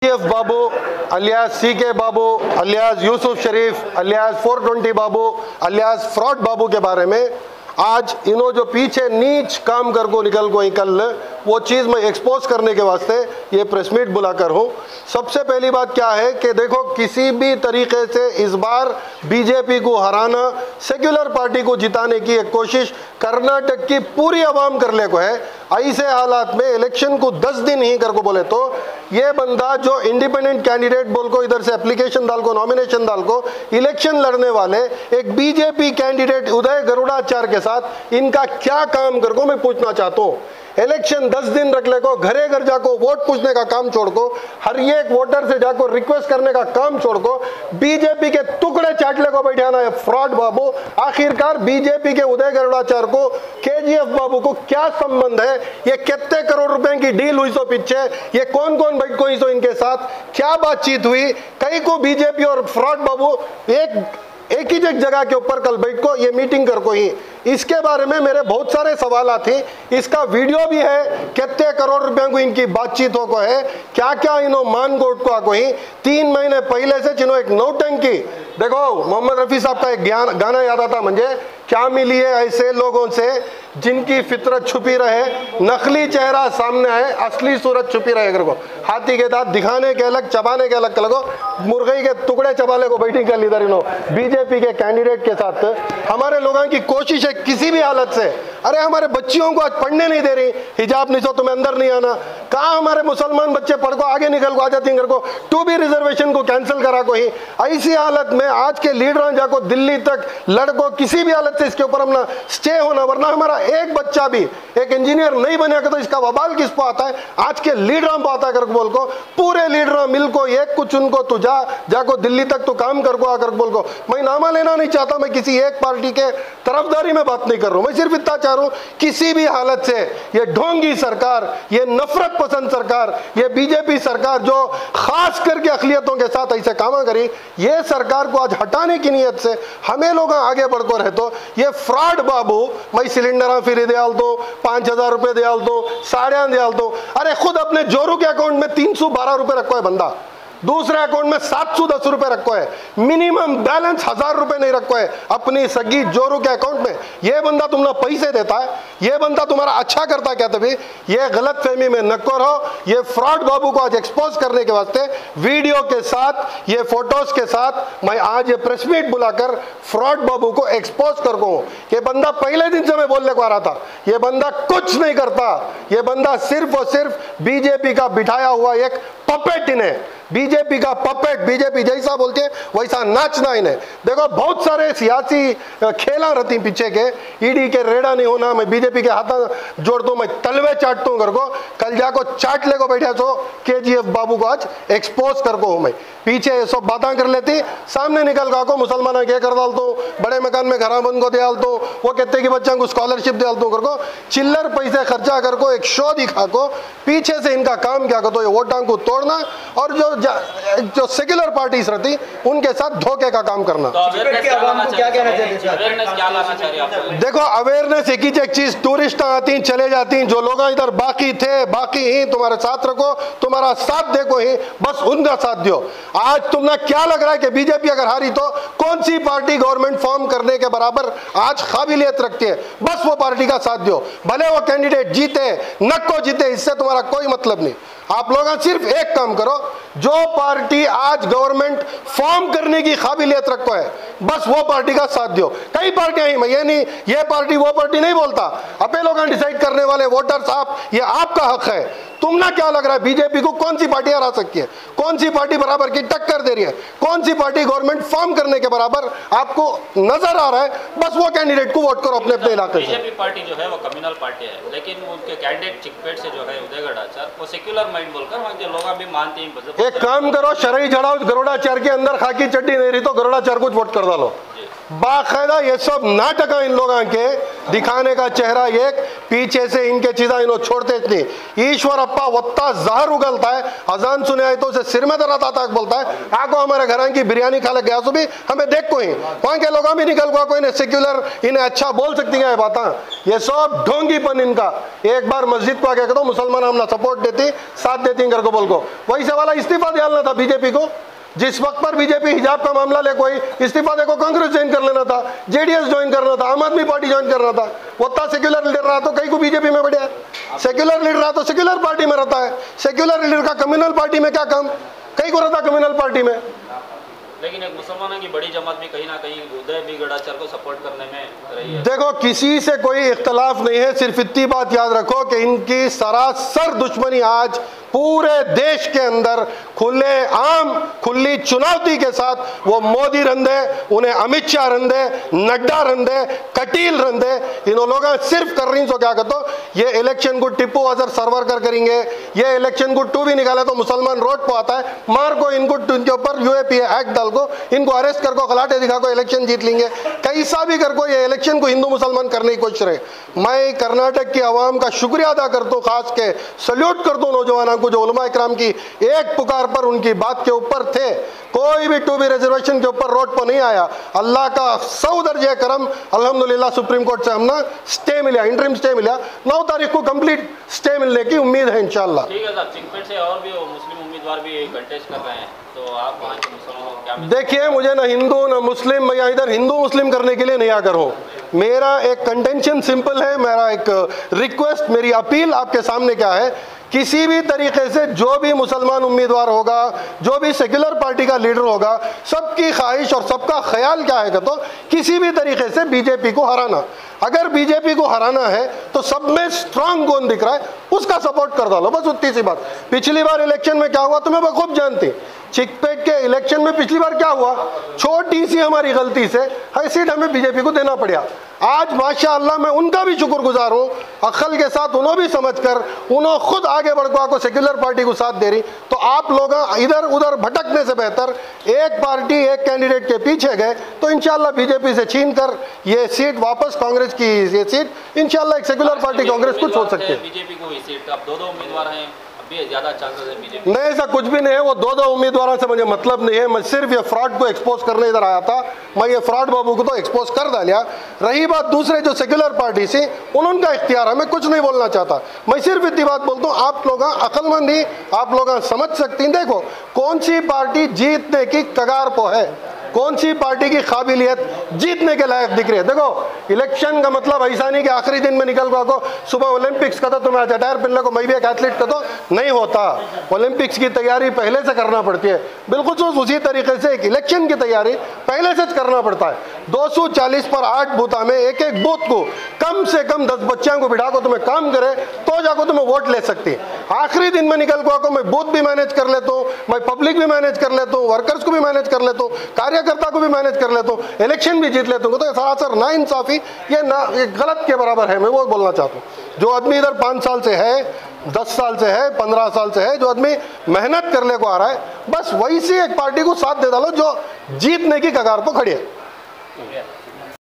KGF बाबू alias CK बाबू alias Yusuf शरीफ alias 420 बाबू alias fraud बाबू के बारे में आज इन्हों जो पीछे नीच काम कर को निकल को कल वो चीज़ मैं एक्सपोज करने के वास्ते ये प्रेस मीट बुलाकर हूँ। सबसे पहली बात क्या है कि देखो, किसी भी तरीके से इस बार बीजेपी को हराना, सेक्युलर पार्टी को जिताने की एक कोशिश कर्नाटक की पूरी आवाम कर ले को है। ऐसे हालात में इलेक्शन को 10 दिन ही कर को बोले तो ये बंदा जो इंडिपेंडेंट कैंडिडेट बोल को इधर से एप्लीकेशन डाल को, नॉमिनेशन डाल को इलेक्शन लड़ने वाले एक बीजेपी कैंडिडेट उदय गरुड़ाचार्य के साथ इनका क्या काम कर को मैं पूछना चाहता हूँ। इलेक्शन 10 दिन रख ले को, घरे घर जाको वोट पूछने का काम छोड़ को, हर एक वोटर से जाको रिक्वेस्ट करने का काम छोड़ को बीजेपी के टुकड़े चाटले को बैठाना है फ्रॉड बाबू। आखिरकार बीजेपी के उदय गरुड़ाचार्य को KGF बाबू को क्या संबंध है? ये कितने करोड़ रुपए की डील हुई सो पीछे, ये कौन कौन बैठ को सो इनके साथ क्या बातचीत हुई? कई को बीजेपी और फ्रॉड बाबू एक ही जगह के ऊपर कल बैठ को ये मीटिंग कर को ही, इसके बारे में मेरे बहुत सारे सवाल थे। इसका वीडियो भी है, कितने करोड़ रुपए को इनकी बातचीत हो को है, क्या क्या इन्हों मानकोट को आको ही 3 महीने पहले से जिन्हों एक नौटंकी। देखो, मोहम्मद रफी साहब का एक गाना याद आता मुझे, क्या मिली है ऐसे लोगों से जिनकी फितरत छुपी रहे, नकली चेहरा सामने आए, असली सूरत छुपी रहे। को हाथी के दांत दिखाने के अलग, चबाने के अलग लगो, मुर्गी के टुकड़े चबाले को बैठी कर लीडर इन्हों बीजेपी के कैंडिडेट के साथ। हमारे लोगों की कोशिश है किसी भी हालत से, अरे हमारे बच्चियों को आज पढ़ने नहीं दे रही, हिजाब नहीं सो तुम्हें अंदर नहीं आना, कहाँ हमारे मुसलमान बच्चे पढ़ को आगे निकल को आ जाती घर को, 2B रिजर्वेशन को कैंसिल करा को ही। ऐसी हालत में आज के लीडर जाको दिल्ली तक लड़को किसी भी हालत से इसके ऊपर अपना स्टे होना, वरना हमारा एक बच्चा भी एक इंजीनियर नहीं बनेगा तो इसका वबाल किस को आता है? आज के लीडरों को आता है कर बोल को, पूरे लीडरों मिल को एक कुछ उनको तू जाको दिल्ली तक तो काम कर को आकर बोल को। मैं नामा लेना नहीं चाहता, मैं किसी एक पार्टी के तरफदारी में बात नहीं कर रहा हूं, मैं सिर्फ इतना चाह रहा हूं किसी भी हालत से ये ढोंगी सरकार, ये नफरत पसंद सरकार, ये बीजेपी सरकार जो खास करके अकलियतों के साथ ऐसे काम करी, ये सरकार को आज हटाने की नीयत से हमें लोग आगे बढ़ को रहे तो ये फ्रॉड बाबू मैं सिलेंडर फ्री दयाल दो, 5000 रुपए दयाल दो, साड़ियां दयाल दो। अरे खुद अपने जोरू के अकाउंट में 312 रुपए रखो है बंदा, दूसरे अकाउंट में 710 रुपए रखो है, मिनिमम बैलेंस 1000 रुपए नहीं रखो है अपनी सगी जोरू के अकाउंट में। ये बंदा तुमने पैसे देता है, ये बंदा तुम्हारा अच्छा करता क्या? तभी ये गलत फहमी में नक्को रहो। ये फ्रॉड बाबू को आज एक्सपोज करने के वास्ते वीडियो के साथ, ये फोटोज के साथ मैं आज ये प्रेस मीट बुलाकर फ्रॉड बाबू को एक्सपोज कर को। ये बंदा पहले दिन से मैं बोलने को आ रहा था, ये बंदा कुछ नहीं करता, ये बंदा सिर्फ और सिर्फ बीजेपी का बिठाया हुआ एक पपेट इन्हें, बीजेपी का पपेट, बीजेपी जैसा बोलते हैं वैसा नाचना इन्हें। देखो, बहुत सारे सियासी खेला रहती पीछे के, ईडी के रेड़ा नहीं होना, मैं बीजेपी के हाथ जोड़ दूं, मैं तलवे चाटता हूं घर को, कल जाको चाट ले को बैठा तो KGF बाबू को आज एक्सपोज कर को हूं। मैं पीछे सब बातें कर लेती, सामने निकल गा को मुसलमान के कर डाल दो, बड़े मकान में घर बन को दियाल दो, वो कहते कि बच्चा को स्कॉलरशिप दियाल दो कर को, चिल्लर पैसे खर्चा कर को एक शो दिखा को, पीछे से इनका काम क्या कर तो ये वोटां को तोड़ना और जो सेक्युलर पार्टीज रहती उनके साथ धोखे का काम करना। तो क्या कहना चाहिए? देखो, अवेयरनेस एक ही चीज, टूरिस्ट आती चले जाती, जो लोग इधर बाकी थे बाकी ही तुम्हारे साथ रखो, तुम्हारा साथ देखो ही, बस उनका साथ दो। आज तुमने क्या लग रहा है कि बीजेपी अगर हारी तो कौन सी पार्टी गवर्नमेंट फॉर्म करने के बराबर आज काबिलियत रखती है? बस वो पार्टी का साथ दो, भले वो कैंडिडेट जीते नक्को जीते, इससे तुम्हारा कोई मतलब नहीं। आप लोग सिर्फ एक काम करो, जो पार्टी आज गवर्नमेंट फॉर्म करने की काबिलियत रखो है बस वो पार्टी का साथ दो। कई पार्टियां ही, मैं ये नहीं ये पार्टी वो पार्टी नहीं बोलता, अपने लोग डिसाइड करने वाले वोटर्स आप, ये आपका हक है। तुमना क्या लग रहा है बीजेपी को कौन सी पार्टी हरा सकती है? कौन सी पार्टी बराबर की टक्कर दे रही है? कौन सी पार्टी गवर्नमेंट फॉर्म करने के बराबर आपको नजर आ रहा है? बस वो कैंडिडेट को वोट करो अपने अपने इलाके से। बीजेपी पार्टी जो है वो कम्युनल पार्टी है, लेकिन उनके कैंडिडेट चिकपेट से जो है उदय गरुड़ाचार्य वो सेक्युलर माइंड बोलकर लोग भी मानते हैं। एक काम करो, शरई झड़ाओ, गरुड़ाचार्य के अंदर खाकी चड्डी नहीं रही तो गरुड़ाचार्य को वोट कर डालो। बाकायदा ये सब नाटक इन लोगों के दिखाने का चेहरा एक, पीछे से इनके चीज़ा इन्हों छोड़ते नहीं। ईश्वर अप्पा वत्ता जहर उगलता है, अजान सुने आए तो उसे सिर में दर्द आता है, बोलता है आको हमारे घर की बिरयानी खा ले गया सो भी हमें देख कोई वहाँ के लोग भी निकल गया कोई सेक्युलर इन्हें अच्छा बोल सकती है बात। ये सब ढोंगीपन इनका। एक बार मस्जिद को आके कहते मुसलमान हमने सपोर्ट देती साथ देती घर को बोल को, वही से वाला इस्तीफा डालना था बीजेपी को। जिस वक्त पर बीजेपी हिजाब का मामला ले कोई इस्तीफा देखो, कांग्रेस ज्वाइन कर लेना था, जेडीएस ज्वाइन करना था, आम आदमी पार्टी ज्वाइन करना था। वो सेक्युलर लीडर रहा तो कहीं को बीजेपी में बढ़िया, सेक्युलर लीडर रहा तो सेक्युलर पार्टी में रहता है। सेक्युलर लीडर का कम्युनल पार्टी में क्या काम, कहीं को रहता कम्युनल पार्टी में। लेकिन एक मुसलमानों की बड़ी जमात भी कहीं ना कहीं उदय भी गडाचार को सपोर्ट करने में रही है। देखो किसी से कोई इख्तलाफ नहीं है, सिर्फ इतनी बात याद रखो कि इनकी सरासर दुश्मनी आज पूरे देश के अंदर खुले आम खुली चुनौती के साथ वो मोदी रंधे, उन्हें अमित शाह रंधे, नड्डा रंधे, कटील रंधे, इन लोगों सिर्फ कर रही। तो क्या कहते ये इलेक्शन को टिप्पू अजहर सर्वर करेंगे, ये इलेक्शन को 2 भी निकाले तो मुसलमान रोड पर आता है, मार को इनको इनके ऊपर यूएपीए एक्ट डाल को इनको अरेस्ट कर को खिलाटे दिखा को इलेक्शन जीत लेंगे। कैसा भी कर को ये इलेक्शन को हिंदू मुसलमान करने की कोशिश रहे। मैं कर्नाटक की आवाम का शुक्रिया अदा करता हूँ, खास के सल्यूट करता हूँ नौजवानों को जो उलमा इकराम की एक पुकार पर उनकी बात के ऊपर थे। कोई भी 2B रिजर्वेशन के ऊपर रोड पर नहीं आया। अल्लाह का 100 दर्जे करम, अल्हम्दुलिल्लाह सुप्रीम कोर्ट से हमने स्टे मिला, इंटरिम स्टे मिला। 9 तारीख को कंप्लीट स्टे मिलने की उम्मीद है इंशाल्लाह। ठीक है साहब, चिकपेट से और भी मुस्लिम उम्मीदवार भी कंटेस्ट कर रहे हैं, तो आप वहाँ के मुसलमानों को क्या देखिए, मुझे ना हिंदू ना मुस्लिम, मैं यहाँ इधर हिंदू मुस्लिम करने के लिए नहीं आकर हूँ। मेरा एक कंटेंशन सिंपल है, मेरा एक रिक्वेस्ट, मेरी अपील आपके सामने क्या है, किसी भी तरीके से जो भी मुसलमान उम्मीदवार होगा, जो भी सेक्युलर पार्टी का लीडर होगा, सबकी ख्वाहिश और सबका ख्याल क्या है तो किसी भी तरीके से बीजेपी को हराना। अगर बीजेपी को हराना है तो सब में स्ट्रांग कौन दिख रहा है उसका सपोर्ट कर डालो, बस उतनी सी बात। पिछली बार इलेक्शन में क्या हुआ तुम्हें बखूब जानती। चिकपेट के इलेक्शन में पिछली बार क्या हुआ, छोटी सी हमारी गलती से हर सीट हमें बीजेपी को देना पड़ा। आज माशाअल्लाह मैं उनका भी शुक्रगुजार हूँ, अक्ल के साथ उन्होंने भी समझकर उन्होंने खुद आगे बढ़वा को सेक्युलर पार्टी को साथ दे रही। तो आप लोग इधर उधर भटकने से बेहतर एक पार्टी एक कैंडिडेट के पीछे गए तो इंशाल्लाह बीजेपी से छीन कर ये सीट वापस कांग्रेस की ये सीट इंशाल्लाह एक सेक्युलर पार्टी कांग्रेस को छोड़ सकते हैं। बीजेपी को ये सीट, अब 2 उम्मीदवार हैं, ज्यादा चांसेस है बीजेपी। नहीं, ऐसा कुछ भी नहीं है। वो 2 उम्मीदवारों से मुझे मतलब नहीं है। मैं सिर्फ ये फ्रॉड को एक्सपोज करने इधर आया था। मैं ये फ्रॉड बाबू को तो एक्सपोज कर डालिया। रही बात दूसरे जो सेक्युलर पार्टी से, उनका इख्तियार है, मैं कुछ नहीं बोलना चाहता। मैं सिर्फ इतनी बात बोलता हूँ, आप लोग अक्लमंद ही, आप लोग समझ सकती हैं। देखो कौन सी पार्टी जीतने की कगार पर है, कौन सी पार्टी की काबिलियत जीतने के लायक दिख रही है। देखो इलेक्शन का मतलब ऐसा नहीं कि आखिरी दिन में निकल को सुबह ओलंपिक्स का तो तुम्हें आज अटायर पहनने को, मैं भी एक एथलीट का तो नहीं होता। ओलंपिक्स की तैयारी पहले से करना पड़ती है, बिल्कुल उसी तरीके से एक इलेक्शन की तैयारी पहले से करना पड़ता है। 240 पर 8 बूथा में एक एक बूथ को कम से कम 10 बच्चों को बिठा को तुम्हें काम करे तो जाकर तुम्हें वोट ले सकती है। आखिरी दिन में निकल को मैं बूथ भी मैनेज कर लेता हूँ, मैं पब्लिक भी मैनेज कर लेता हूँ, वर्कर्स को भी मैनेज कर लेता हूँ, कार्यकर्ता को भी मैनेज कर लेता हूँ, इलेक्शन भी जीत लेता हूँ। तो सरासर नाइंसाफी, ये गलत के बराबर है। मैं वो बोलना चाहता हूँ, जो आदमी इधर 5 साल से है, 10 साल से है, 15 साल से है, जो आदमी मेहनत करने को आ रहा है, बस वही सी एक पार्टी को साथ दे डालो जो जीतने की कगार पर खड़ी है।